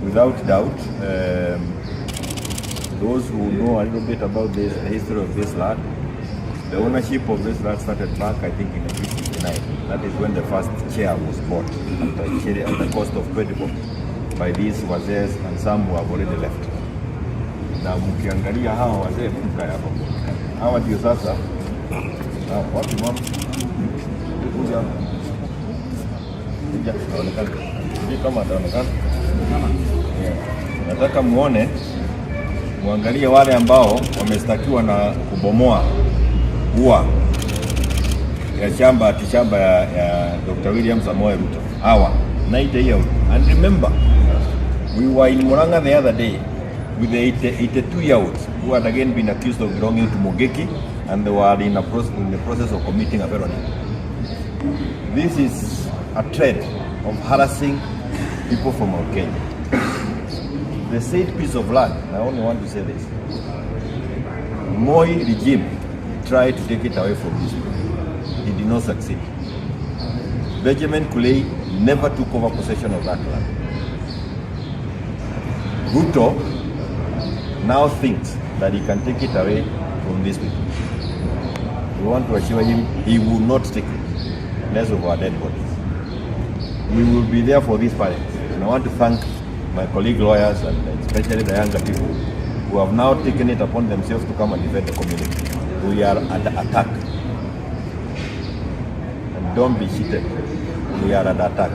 without doubt, those who know a little bit about the history of this land, the ownership of this land started back, I think, in 1969. That is when the first chair was bought at the cost of 20 bob by these wazee, and some who have already left. Na mkiangalia hawa wazee mka hapo. Hawa ndio sasa wapi mama? Kuja. Kuja naonekana. Ni kama ataonekana. Nataka muangalie wale ambao wamestakiwa na kubomoa ua ya shamba ya Dr. William Samoei Ruto. Hawa 90 years. And remember, we were in Murang'a the other day with the 82-year-olds who had again been accused of belonging to Mogeki, and they were in the process of committing a felony. This is a trend of harassing people from our Kenya. The said piece of land, I only want to say this, Moi regime tried to take it away from these people. He did not succeed. Benjamin Kulei never took over possession of that land. Ruto now thinks that he can take it away from these people. We want to assure him he will not take it, less of our dead bodies. We will be there for these parents. And I want to thank my colleague lawyers, and especially the younger people who have now taken it upon themselves to come and defend the community. We are under attack. And don't be cheated. We are under attack.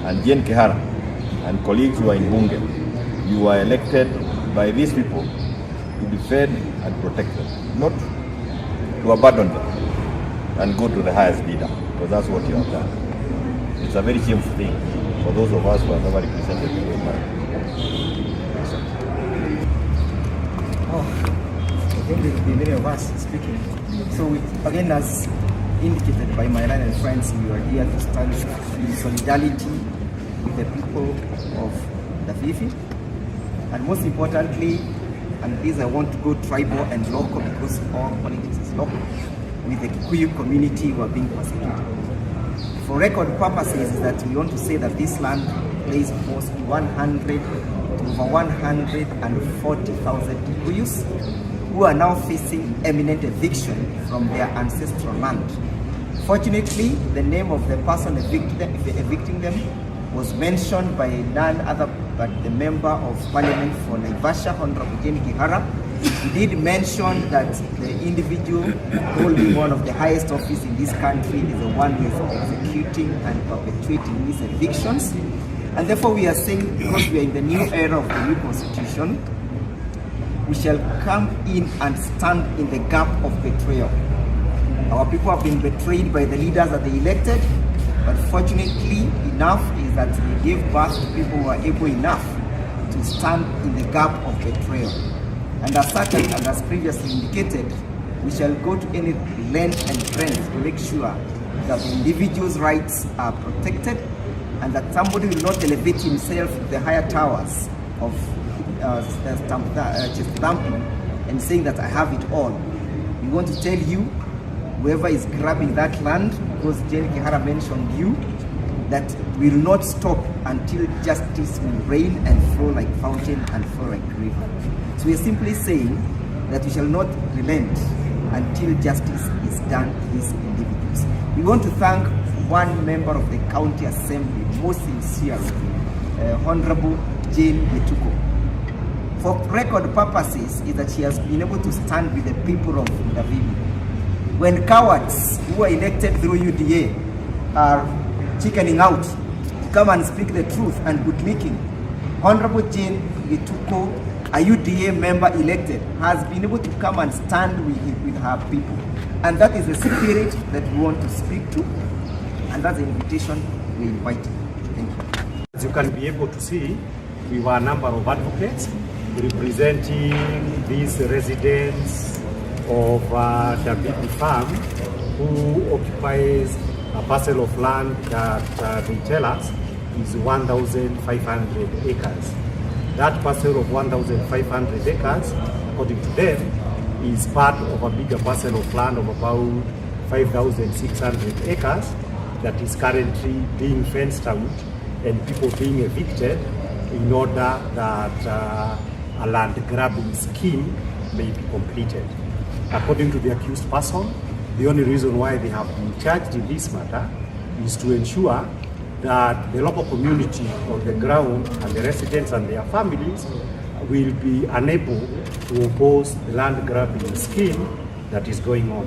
And Jane Kihara and colleagues who are in Bunge, you are elected by these people to defend and protect them, not to abandon them and go to the highest leader, because that's what you have done. It's a very shameful thing for those of us who have never represented the government. I think there will be many of us speaking. So again, as indicated by my line and friends, we are here to stand in solidarity with the people of the Fifi. And most importantly, and this I want to go tribal and local, because all politics is local, with the Kikuyu community who are being persecuted. For record purposes, is that we want to say that this land plays close to 140,000 Kikuyus who are now facing imminent eviction from their ancestral land. Fortunately, the name of the person evicting them was mentioned by none other but the Member of Parliament for Naivasha, Honorable Jane Kihara. He did mention that the individual holding one of the highest office in this country is the one who is executing and perpetuating these evictions. And therefore we are saying, because we are in the new era of the new constitution, we shall come in and stand in the gap of betrayal. Our people have been betrayed by the leaders that they elected, but fortunately enough is that they gave birth to people who are able enough to stand in the gap of betrayal. And as such, and as previously indicated, we shall go to any length and strength to make sure that the individual's rights are protected, and that somebody will not elevate himself to the higher towers of just stamping and saying that I have it all. We want to tell you, whoever is grabbing that land, because Jane Kihara mentioned you, that will not stop until justice will reign and flow like fountain and flow like river. So we are simply saying that we shall not relent until justice is done to these individuals. We want to thank one member of the county assembly most sincerely, Honorable Jane Yetuko. For record purposes, is that she has been able to stand with the people of Davivi. When cowards who are elected through UDA are chickening out to come and speak the truth and bootlicking, Honorable Jane Yetuko, a UDA member elected, has been able to come and stand with her people. And that is the spirit that we want to speak to, and that's the invitation we invite. Thank you. As you can be able to see, we were a number of advocates representing these residents of Jubilee farm who occupies a parcel of land that they tell us is 1,500 acres. That parcel of 1,500 acres, according to them, is part of a bigger parcel of land of about 5,600 acres that is currently being fenced out and people being evicted in order that a land grabbing scheme may be completed. According to the accused person, the only reason why they have been charged in this matter is to ensure that the local community on the ground and the residents and their families will be unable to oppose the land grabbing scheme that is going on.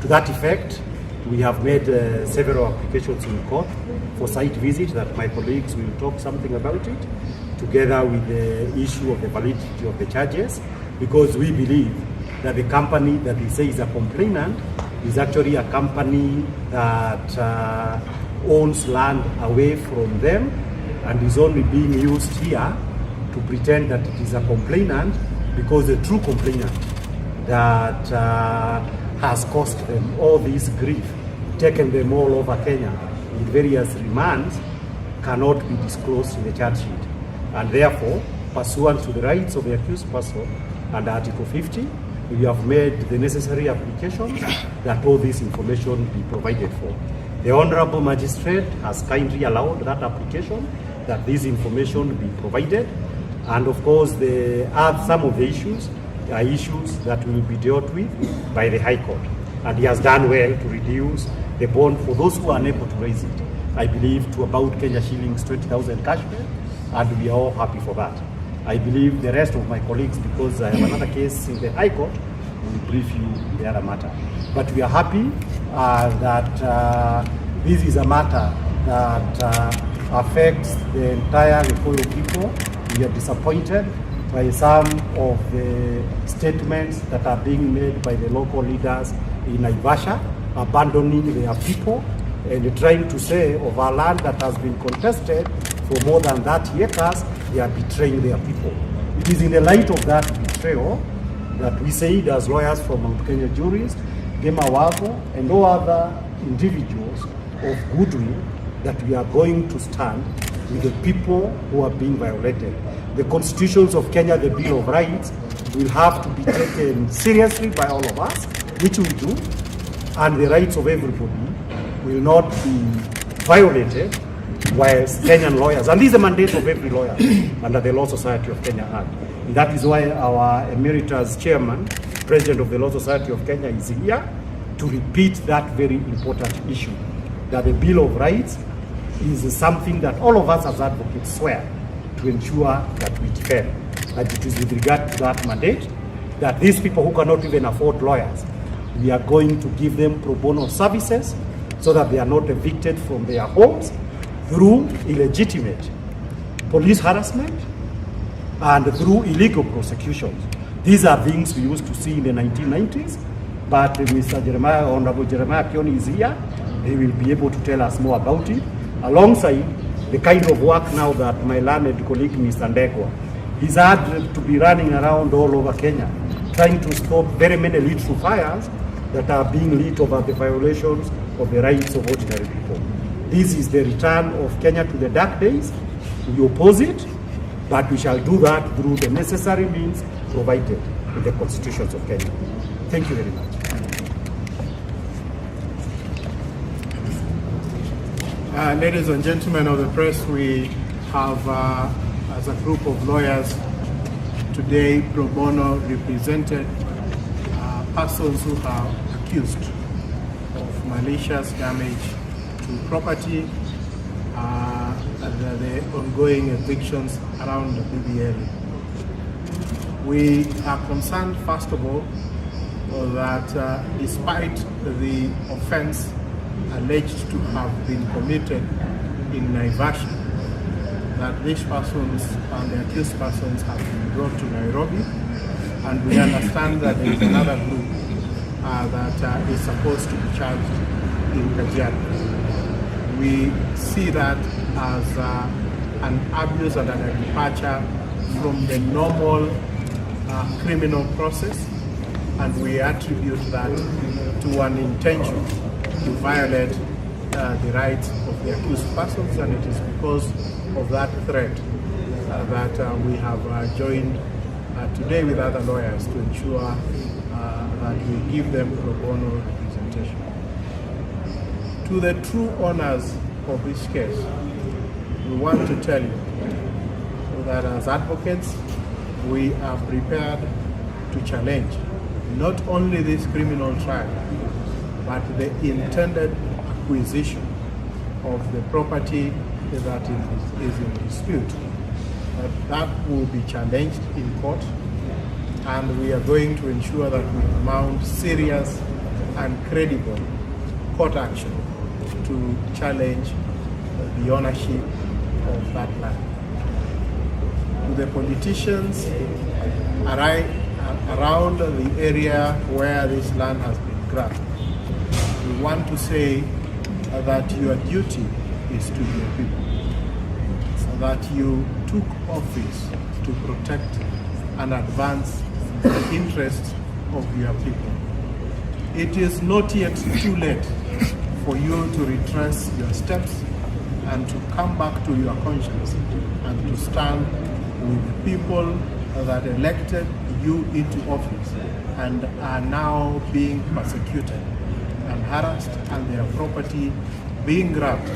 To that effect, we have made several applications in court for site visit that my colleagues will talk something about it, together with the issue of the validity of the charges, because we believe that the company that they say is a complainant is actually a company that owns land away from them and is only being used here to pretend that it is a complainant, because the true complainant that has caused them all this grief, taken them all over Kenya in various remands, cannot be disclosed in the charge sheet. And therefore, pursuant to the rights of the accused person under Article 50, we have made the necessary applications that all this information be provided for. The Honorable Magistrate has kindly allowed that application, that this information be provided. And of course, some of the issues are issues that will be dealt with by the High Court. And he has done well to reduce the bond for those who are unable to raise it, I believe, to about Kenya shillings 20,000 cash bail, and we are all happy for that. I believe the rest of my colleagues, because I have another case in the High Court, will brief you the other matter. But we are happy that this is a matter that affects the entire Kikuyu people. We are disappointed by some of the statements that are being made by the local leaders in Naivasha, abandoning their people and trying to say of our land that has been contested for more than 30 acres, they are betraying their people. It is in the light of that betrayal that we say, as lawyers from Mount Kenya Juries, Gema Wavo, and all other individuals of goodwill, that we are going to stand with the people who are being violated. The constitutions of Kenya, the Bill of Rights, will have to be taken seriously by all of us, which we do, and the rights of everybody will not be violated whilst Kenyan lawyers, and this is the mandate of every lawyer under the Law Society of Kenya Act. And that is why our emeritus chairman, president of the Law Society of Kenya, is here to repeat that very important issue, that the Bill of Rights is something that all of us as advocates swear to ensure that we defend. And it is with regard to that mandate that these people who cannot even afford lawyers, we are going to give them pro bono services so that they are not evicted from their homes through illegitimate police harassment and through illegal prosecutions. These are things we used to see in the 1990s, but Mr. Jeremiah, Honorable Jeremiah Kioni is here. He will be able to tell us more about it, alongside the kind of work now that my learned colleague, Mr. Ndegwa, he's had to be running around all over Kenya, trying to stop very many literal fires that are being lit over the violations of the rights of ordinary people. This is the return of Kenya to the dark days. We oppose it, but we shall do that through the necessary means provided in the constitutions of Kenya. Thank you very much. Ladies and gentlemen of the press, we have, as a group of lawyers, today pro bono represented persons who are accused of malicious damage to property and the ongoing evictions around the BBL. We are concerned, first of all, that despite the offense alleged to have been committed in Naivasha, that these persons and the accused persons have been brought to Nairobi, and we understand that there is another group that is supposed to be charged in Kajiado. We see that as an abuse and a departure from the normal criminal process, and we attribute that to an intention to violate the rights of the accused persons, and it is because of that threat that we have joined today with other lawyers to ensure that we give them pro bono representation. To the true owners of this case, we want to tell you that as advocates, we are prepared to challenge not only this criminal trial, but the intended acquisition of the property that is in dispute. That will be challenged in court, and we are going to ensure that we mount serious and credible court action to challenge the ownership of that land. To the politicians around the area where this land has been grabbed, we want to say that your duty is to your people, so that you took office to protect and advance the interests of your people. It is not yet too late for you to retrace your steps and to come back to your conscience and to stand with the people that elected you into office and are now being persecuted and harassed and their property being grabbed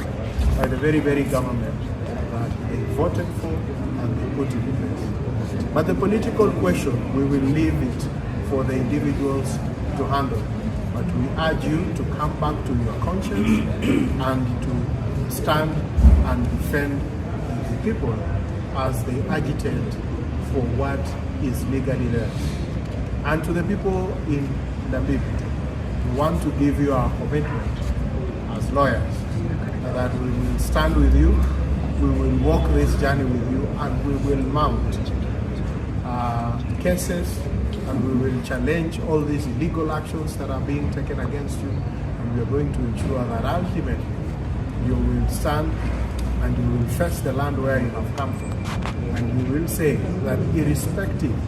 by the very government that they voted for and they put in place. But the political question, we will leave it for the individuals to handle. But we urge you to come back to your conscience and to stand and defend the people as they agitate for what is legally theirs. And to the people in Namibia, we want to give you our commitment as lawyers that we will stand with you, we will walk this journey with you, and we will mount cases, and we will challenge all these illegal actions that are being taken against you, and we are going to ensure that ultimately you will stand and you will face the land where you have come from, and you will say that irrespective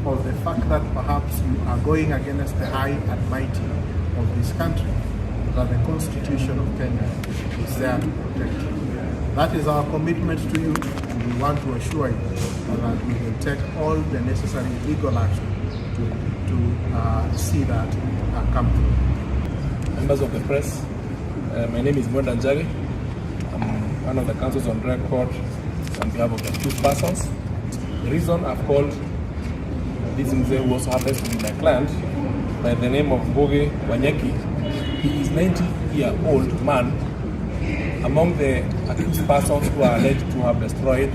of the fact that perhaps you are going against the high and mighty of this country, that the Constitution of Kenya is there to protect you. That is our commitment to you, and we want to assure you that we will take all the necessary legal action to see that come through. Members of the press, my name is Mwizi. I'm one of the counsels on record on behalf of the accused persons. The reason I've called this Mwizi, who also happens to be my client, by the name of Wewe Wanyeki, he is 90-year-old man among the accused persons who are alleged to have destroyed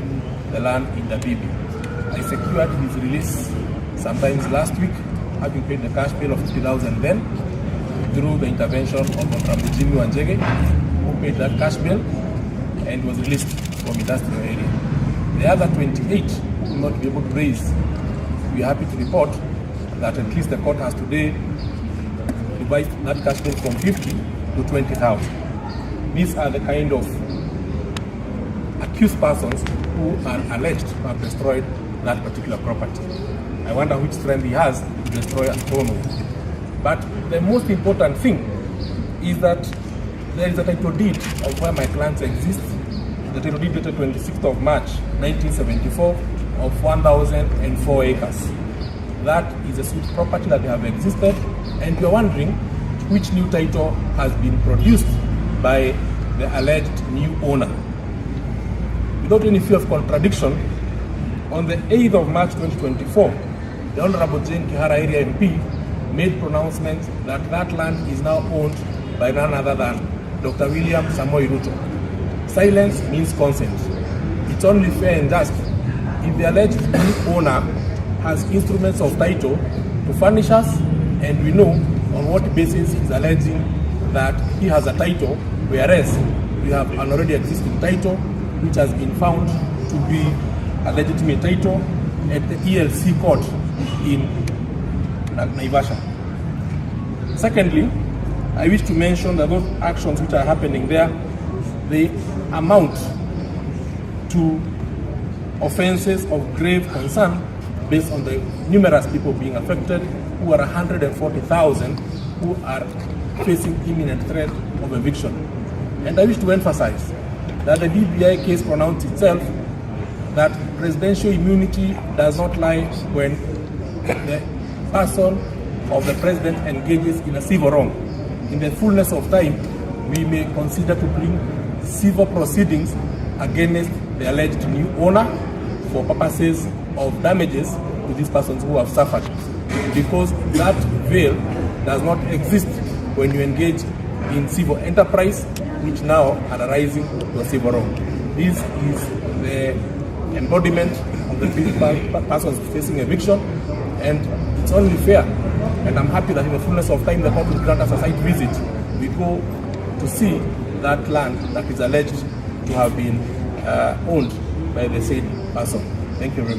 the land in Jubilee. I secured his release sometimes last week, having paid the cash bail of 50,000 then, through the intervention of Dr. Jimmy Wanjege, who paid that cash bail and was released from industrial area. The other 28 who will not be able to raise, we are happy to report that at least the court has today revised that cash bail from 50 to 20,000. These are the kind of accused persons who are alleged to have destroyed that particular property. I wonder which strength he has to destroy a tono. But the most important thing is that there is a title deed of where my clients exist. The title deed dated 26th of March 1974 of 1,004 acres. That is a sweet property that they have existed, and we are wondering which new title has been produced by the alleged new owner. Without any fear of contradiction, on the 8th of March 2024, the Honorable Jane Kihara Area MP made pronouncements that that land is now owned by none other than Dr. William Samoei Ruto. Silence means consent. It's only fair and just if the alleged new owner has instruments of title to furnish us, and we know on what basis he's alleging that he has a title, whereas we have an already existing title which has been found to be a legitimate title at the ELC court in Naivasha. Secondly, I wish to mention that those actions which are happening there, they amount to offenses of grave concern based on the numerous people being affected, who are 140,000 who are facing imminent threat of eviction. And I wish to emphasize that the BBI case pronounced itself that presidential immunity does not lie when the person of the president engages in a civil wrong. In the fullness of time, we may consider to bring civil proceedings against the alleged new owner for purposes of damages to these persons who have suffered, because that veil does not exist when you engage in civil enterprise, which now are arising to a civil wrong. This is the embodiment of the persons facing eviction, and it's only fair. And I'm happy that in the fullness of time the court will grant us a site visit. We go to see that land that is alleged to have been owned by the said person. Thank you very much.